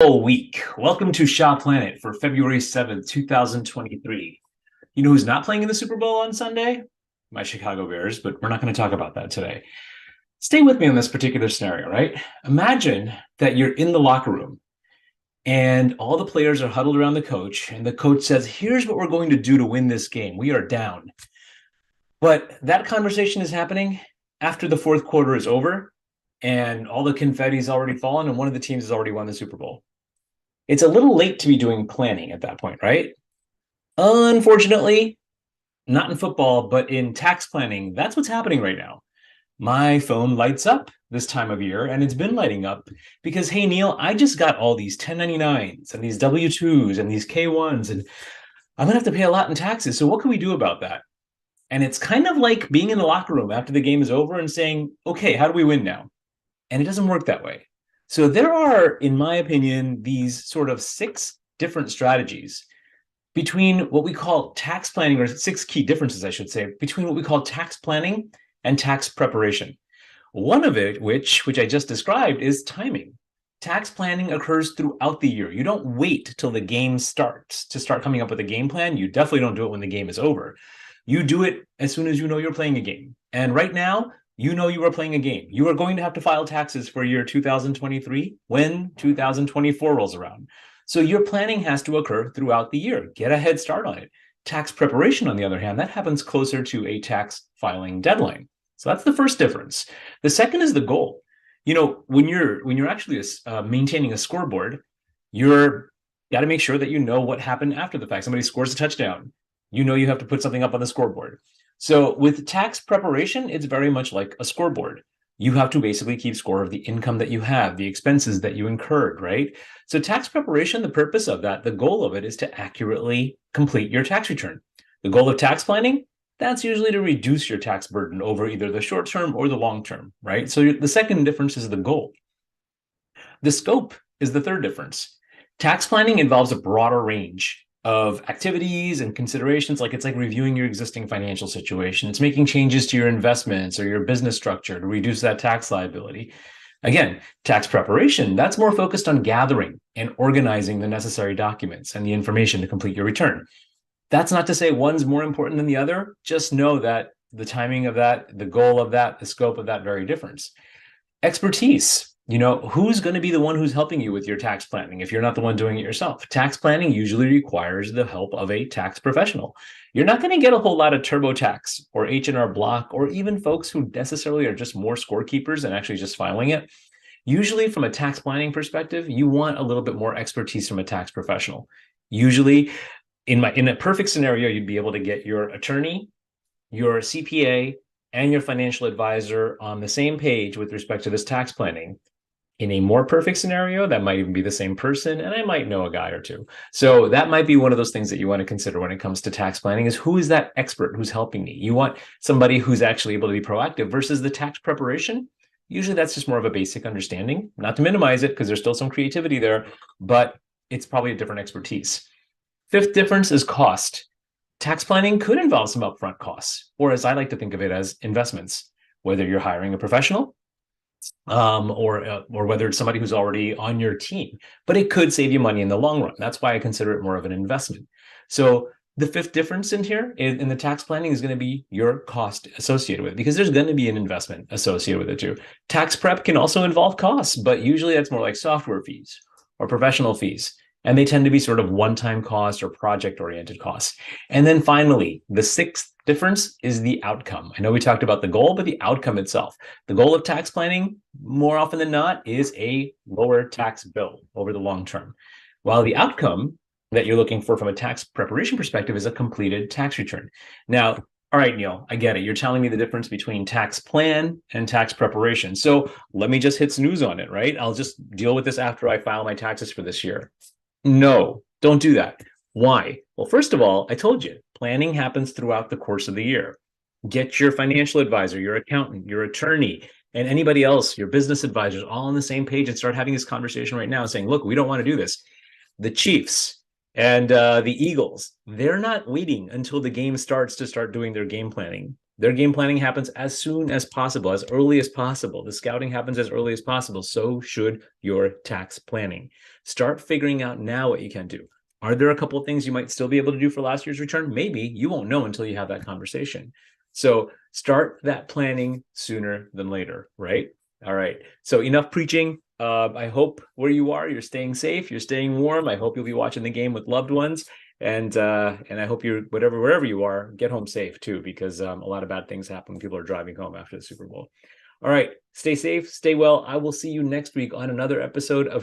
Week. Welcome to Shaw Planet for February 7th, 2023. You know who's not playing in the Super Bowl on Sunday? My Chicago Bears, but we're not going to talk about that today. Stay with me on this particular scenario, right? Imagine that you're in the locker room and all the players are huddled around the coach, and the coach says, "Here's what we're going to do to win this game. We are down." But that conversation is happening after the fourth quarter is over and all the confetti is already fallen and one of the teams has already won the Super Bowl. It's a little late to be doing planning at that point, right? Unfortunately, not in football, but in tax planning, that's what's happening right now. My phone lights up this time of year, and it's been lighting up because, hey, Neil, I just got all these 1099s and these W-2s and these K-1s, and I'm going to have to pay a lot in taxes. So what can we do about that? And it's kind of like being in the locker room after the game is over and saying, okay, how do we win now? And it doesn't work that way. So there are, in my opinion, these sort of 6 different strategies between what we call tax planning, or 6 key differences, I should say, between what we call tax planning and tax preparation. One of it, which I just described, is timing. Tax planning occurs throughout the year. You don't wait till the game starts to start coming up with a game plan. You definitely don't do it when the game is over. You do it as soon as you know you're playing a game. And right now, you know you are playing a game. You are going to have to file taxes for year 2023 when 2024 rolls around. So your planning has to occur throughout the year. Get a head start on it. Tax preparation, on the other hand, that happens closer to a tax filing deadline. So that's the first difference. The second is the goal. You know, when you're actually maintaining a scoreboard, you're got to make sure that you know what happened after the fact. Somebody scores a touchdown. You know you have to put something up on the scoreboard. So with tax preparation, it's very much like a scoreboard. You have to basically keep score of the income that you have, the expenses that you incurred, right? So tax preparation, the purpose of that, the goal of it is to accurately complete your tax return. The goal of tax planning, that's usually to reduce your tax burden over either the short term or the long term, right? So the second difference is the goal. The scope is the third difference. Tax planning involves a broader range of activities and considerations. It's like reviewing your existing financial situation. It's making changes to your investments or your business structure to reduce that tax liability. Again, tax preparation, that's more focused on gathering and organizing the necessary documents and the information to complete your return. That's not to say one's more important than the other. Just know that the timing of that, the goal of that, the scope of that vary different. Expertise. You know, who's going to be the one who's helping you with your tax planning if you're not the one doing it yourself? Tax planning usually requires the help of a tax professional. You're not going to get a whole lot of TurboTax or H&R Block or even folks who necessarily are just more scorekeepers and actually just filing it. Usually from a tax planning perspective, you want a little bit more expertise from a tax professional. Usually in a perfect scenario, you'd be able to get your attorney, your CPA, and your financial advisor on the same page with respect to this tax planning. In a more perfect scenario, that might even be the same person, and I might know a guy or two. So that might be one of those things that you want to consider when it comes to tax planning is who is that expert who's helping me? You want somebody who's actually able to be proactive versus the tax preparation. Usually that's just more of a basic understanding, not to minimize it because there's still some creativity there, but it's probably a different expertise. Fifth difference is cost. Tax planning could involve some upfront costs, or as I like to think of it, as investments, whether you're hiring a professional or whether it's somebody who's already on your team. But it could save you money in the long run. That's why I consider it more of an investment. So the fifth difference in here in the tax planning is going to be your cost associated with it, because there's going to be an investment associated with it too. Tax prep can also involve costs, but usually that's more like software fees or professional fees. And they tend to be sort of one-time cost or project-oriented costs. And then finally, the sixth difference is the outcome. I know we talked about the goal, but the outcome itself. The goal of tax planning, more often than not, is a lower tax bill over the long term. While the outcome that you're looking for from a tax preparation perspective is a completed tax return. Now, all right, Neil, I get it. You're telling me the difference between tax plan and tax preparation. So let me just hit snooze on it, right? I'll just deal with this after I file my taxes for this year. No, don't do that. Why? Well, first of all, I told you, planning happens throughout the course of the year. Get your financial advisor, your accountant, your attorney, and anybody else, your business advisors, all on the same page and start having this conversation right now saying, look, we don't want to do this. The Chiefs and the Eagles, they're not waiting until the game starts to start doing their game planning. Their game planning happens as soon as possible, as early as possible. The scouting happens as early as possible. So should your tax planning. Start figuring out now what you can do. Are there a couple of things you might still be able to do for last year's return? Maybe. You won't know until you have that conversation. So start that planning sooner than later, right? All right. So enough preaching. I hope where you are, you're staying safe, you're staying warm. I hope you'll be watching the game with loved ones. And I hope you're wherever you are, get home safe too, because a lot of bad things happen when people are driving home after the Super Bowl. All right, stay safe, stay well. I will see you next week on another episode of